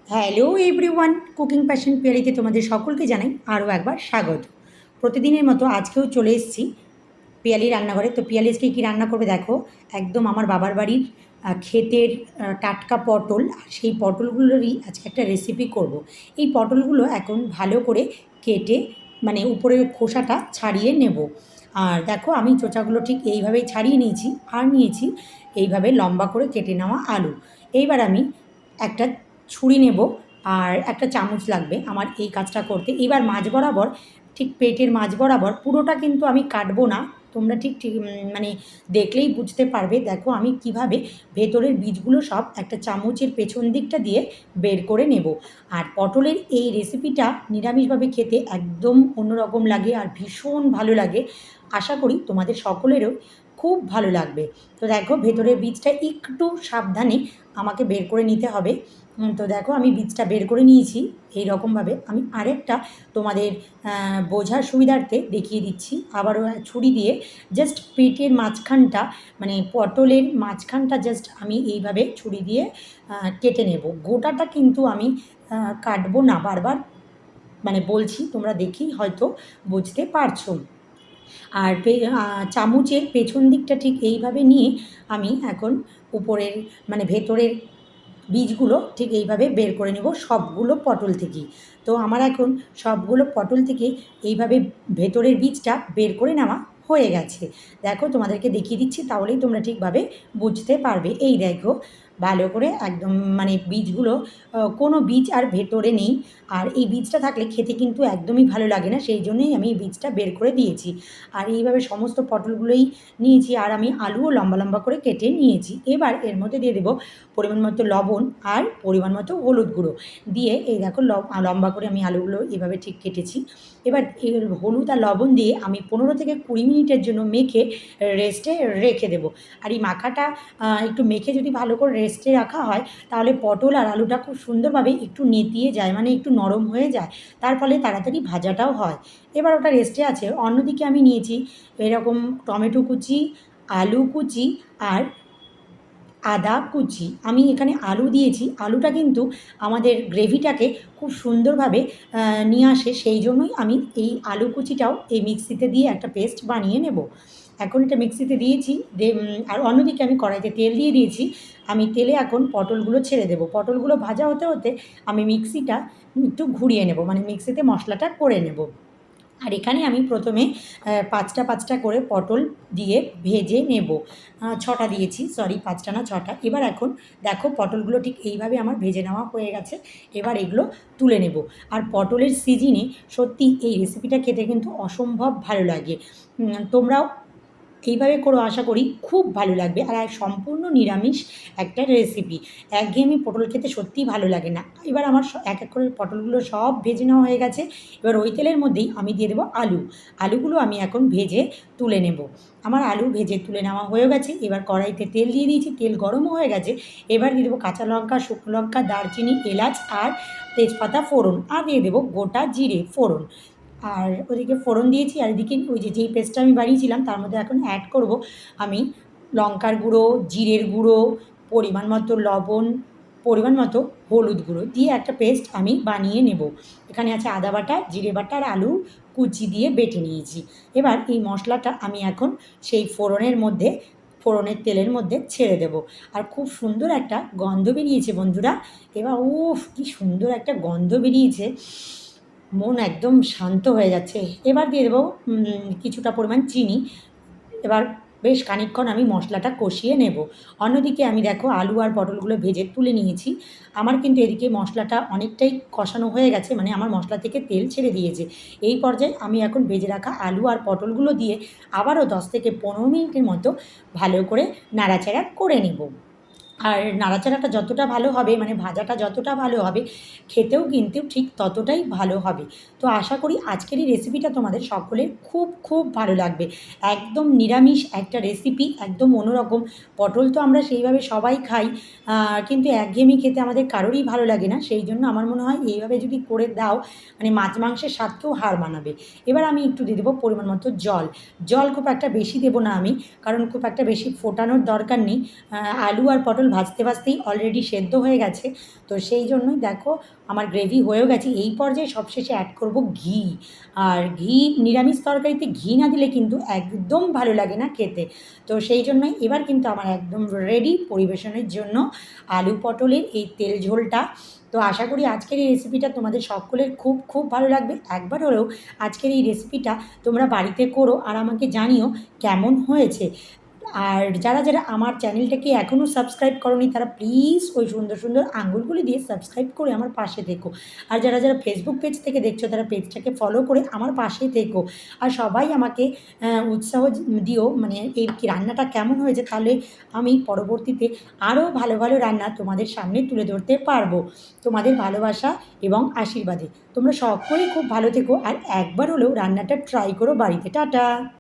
Hello everyone, cooking passion পিয়ালিতে তোমাদের সকলকে জানাই আরও একবার স্বাগত। প্রতিদিনের মতো আজকেও চলে এসেছি পিয়ালি রান্নাঘরে। তো পিয়ালি আজকে কী রান্না করবে দেখো। একদম আমার বাবার বাড়ির ক্ষেতের টাটকা পটল, আর সেই পটলগুলোরই আজকে একটা রেসিপি করব। এই পটলগুলো এখন ভালো করে কেটে মানে উপরের খোসাটা ছাড়িয়ে নেব। আর দেখো আমি চোচাগুলো ঠিক এইভাবেই ছাড়িয়ে নিয়েছি, আর নিয়েছি এইভাবে লম্বা করে কেটে নেওয়া আলু। এইবার আমি একটা ছুরি নেব, আর একটা চামচ লাগবে আমার এই কাজটা করতে। এবার মাঝ বরাবর, ঠিক পেটের মাঝ বরাবর পুরোটা কিন্তু আমি কাটবো না। তোমরা ঠিক ঠিক মানে দেখলেই বুঝতে পারবে। দেখো আমি কিভাবে ভেতরের বীজগুলো সব একটা চামচের পেছন দিকটা দিয়ে বের করে নেব। আর পটলের এই রেসিপিটা নিরামিষভাবে খেতে একদম অন্যরকম লাগে আর ভীষণ ভালো লাগে। আশা করি তোমাদের সকলেরও খুব ভালো লাগবে। তো দেখো ভেতরের বীজটা একটু সাবধানে আমাকে বের করে নিতে হবে। তো দেখো আমি বীজটা বের করে নিয়েছি। এই রকমভাবে আমি আরেকটা তোমাদের বোঝার সুবিধার্থে দেখিয়ে দিচ্ছি। আবারও ছুরি দিয়ে জাস্ট পেটের মাঝখানটা, মানে পটলের মাঝখানটা জাস্ট আমি এইভাবে ছুরি দিয়ে কেটে নেব। গোটাটা কিন্তু আমি কাটবো না, বারবার মানে বলছি, তোমরা দেখেই হয়তো বুঝতে পারছো। আর চামচের পেছন দিকটা ঠিক এইভাবে নিয়ে আমি এখন উপরের মানে ভেতরের বীজগুলো ঠিক এইভাবে বের করে নেব সবগুলো পটল থেকেই। তো আমার এখন সবগুলো পটল থেকে এইভাবে ভেতরের বীজটা বের করে নেওয়া হয়ে গেছে। দেখো তোমাদেরকে দেখিয়ে দিচ্ছি, তাহলেই তোমরা ঠিকভাবে বুঝতে পারবে। এই দেখো ভালো করে একদম মানে বীজগুলো কোনো বীজ আর ভেতরে নেই। আর এই বীজটা থাকলে খেতে কিন্তু একদমই ভালো লাগে না, সেই জন্যই আমি এই বীজটা বের করে দিয়েছি। আর এইভাবে সমস্ত পটলগুলোই নিয়েছি, আর আমি আলুও লম্বা লম্বা করে কেটে নিয়েছি। এবার এর মধ্যে দিয়ে দেবো পরিমাণ মতো লবণ আর পরিমাণ মতো হলুদ গুঁড়ো দিয়ে, এই দেখো লম্বা করে আমি আলুগুলো এভাবে ঠিক কেটেছি। এবার এই হলুদ আর লবণ দিয়ে আমি 15 থেকে 20 মিনিটের জন্য মেখে রেস্টে রেখে দেবো। আর এই মাখাটা একটু মেখে যদি ভালো করে রেস্টে রাখা হয়, তাহলে পটল আর আলুটা খুব সুন্দরভাবে একটু নেতিয়ে যায়, মানে একটু নরম হয়ে যায়, তার ফলে তাড়াতাড়ি ভাজাটাও হয়। এবার ওটা রেস্টে আছে। অন্যদিকে আমি নিয়েছি এরকম টমেটো কুচি, আলু কুচি আর আদা কুচি। আমি এখানে আলু দিয়েছি, আলুটা কিন্তু আমাদের গ্রেভিটাকে খুব সুন্দরভাবে নিয়ে আসে, সেই জন্যই আমি এই আলু কুচিটাও এই মিক্সিতে দিয়ে একটা পেস্ট বানিয়ে নেব। এখন এটা মিক্সিতে দিয়েছি, আর অন্যদিকে আমি কড়াইতে তেল দিয়ে দিয়েছি। আমি তেলে এখন পটলগুলো ছেড়ে দেবো। পটলগুলো ভাজা হতে হতে আমি মিক্সিটা একটু ঘুরিয়ে নেব, মানে মিক্সিতে মশলাটা করে নেব। আর এখানে আমি প্রথমে 5টা করে পটল দিয়ে ভেজে নেব। 6টা দিয়েছি, সরি 5টা না 6টা। এবার এখন দেখো পটলগুলো ঠিক এইভাবে আমার ভেজে নেওয়া হয়ে গেছে। এবার এগুলো তুলে নেব। আর পটলের সিজনে সত্যি এই রেসিপিটা খেতে কিন্তু অসম্ভব ভালো লাগে। তোমরাও এইভাবে করো, আশা করি খুব ভালো লাগবে। আর সম্পূর্ণ নিরামিষ একটা রেসিপি। একঘেয়েমি পটল খেতে সত্যিই ভালো লাগে না। এবার আমার এক এক করে পটলগুলো সব ভেজে নেওয়া হয়ে গেছে। এবার ওই তেলের মধ্যেই আমি দিয়ে দেবো আলু। আলুগুলো আমি এখন ভেজে তুলে নেব। আমার আলু ভেজে তুলে নেওয়া হয়ে গেছে। এবার কড়াইতে তেল দিয়ে দিয়েছি, তেল গরমও হয়ে গেছে। এবার দিয়ে দেবো কাঁচা লঙ্কা, শুকনো লঙ্কা, দারচিনি, এলাচ আর তেজপাতা ফোড়ন, আর দিয়ে দেবো গোটা জিরে ফোড়ন। আর ওদিকে ফোড়ন দিয়েছি, আর এদিকে ওই যেই পেস্টটা আমি বানিয়েছিলাম তার মধ্যে এখন অ্যাড করব আমি লঙ্কার গুঁড়ো, জিরের গুঁড়ো, পরিমাণ মতো লবণ, পরিমাণ মতো হলুদ গুঁড়ো দিয়ে একটা পেস্ট আমি বানিয়ে নেব। এখানে আছে আদা বাটা, জিরে বাটা আর আলু কুচি দিয়ে বেটে নিয়েছি। এবার এই মশলাটা আমি এখন সেই ফোড়নের তেলের মধ্যে ছেড়ে দেব। আর খুব সুন্দর একটা গন্ধ বেরিয়েছে বন্ধুরা। এবার উফ কি সুন্দর একটা গন্ধ বেরিয়েছে, মন একদম শান্ত হয়ে যাচ্ছে। এবার দিয়ে দেবো কিছুটা পরিমাণ চিনি। এবার বেশ খানিকক্ষণ আমি মশলাটা কষিয়ে নেব। অন্যদিকে আমি দেখো আলু আর পটলগুলো ভেজে তুলে নিয়েছি। আমার কিন্তু এদিকে মশলাটা অনেকটাই কষানো হয়ে গেছে, মানে আমার মশলা থেকে তেল ছেড়ে দিয়েছে। এই পর্যায়ে আমি এখন ভেজে রাখা আলু আর পটলগুলো দিয়ে আবারও 10 থেকে 15 মিনিটের মতো ভালো করে নাড়াচাড়া করে নেব। আর নাড়াচাড়াটা যতটা ভালো হবে, মানে ভাজাটা যতটা ভালো হবে, খেতেও কিন্তু ঠিক ততটাই ভালো হবে। তো আশা করি আজকের এই রেসিপিটা তোমাদের সকলের খুব খুব ভালো লাগবে। একদম নিরামিষ একটা রেসিপি, একদম অন্যরকম। পটল তো আমরা সেইভাবে সবাই খাই, কিন্তু একঘেয়েমি খেতে আমাদের কারোরই ভালো লাগে না। সেই জন্য আমার মনে হয় এইভাবে যদি করে দাও, মানে মাছ মাংসের স্বাদকেও হার মানাবে। এবার আমি একটু দিয়ে দেবো পরিমাণ মতো জল। জল খুব একটা বেশি দেবো না আমি, কারণ খুব একটা বেশি ফোটানোর দরকার নেই। আলু আর পটল ভাজতে ভাজতেই অলরেডি সেদ্ধ হয়ে গেছে। তো সেই জন্যই দেখো আমার গ্রেভি হয়েও গেছে। এই পর্যায়ে সবশেষে অ্যাড করব ঘি। আর ঘি, নিরামিষ তরকারিতে ঘি না দিলে কিন্তু একদম ভালো লাগে না খেতে। তো সেই জন্যই এবার কিন্তু আমার একদম রেডি পরিবেশনের জন্য আলু পটলের এই তেল ঝোলটা। তো আশা করি আজকের এই রেসিপিটা তোমাদের সকলের খুব খুব ভালো লাগবে। একবার হলেও আজকের এই রেসিপিটা তোমরা বাড়িতে করো আর আমাকে জানিও কেমন হয়েছে। আর যারা যারা আমার চ্যানেলটাকে এখনও সাবস্ক্রাইব করোনি তারা প্লিজ ওই সুন্দর সুন্দর আঙুলগুলি দিয়ে সাবস্ক্রাইব করে আমার পাশে থেকো। আর যারা যারা ফেসবুক পেজ থেকে দেখছো তারা পেজটাকে ফলো করে আমার পাশে থেকো। আর সবাই আমাকে উৎসাহ দিও, মানে এই কি রান্নাটা কেমন হয়েছে, তাহলে আমি পরবর্তীতে আরও ভালো ভালো রান্না তোমাদের সামনে তুলে ধরতে পারবো তোমাদের ভালোবাসা এবং আশীর্বাদে। তোমরা সকলেই খুব ভালো থেকো আর একবার হলেও রান্নাটা ট্রাই করো বাড়িতে। টাটা।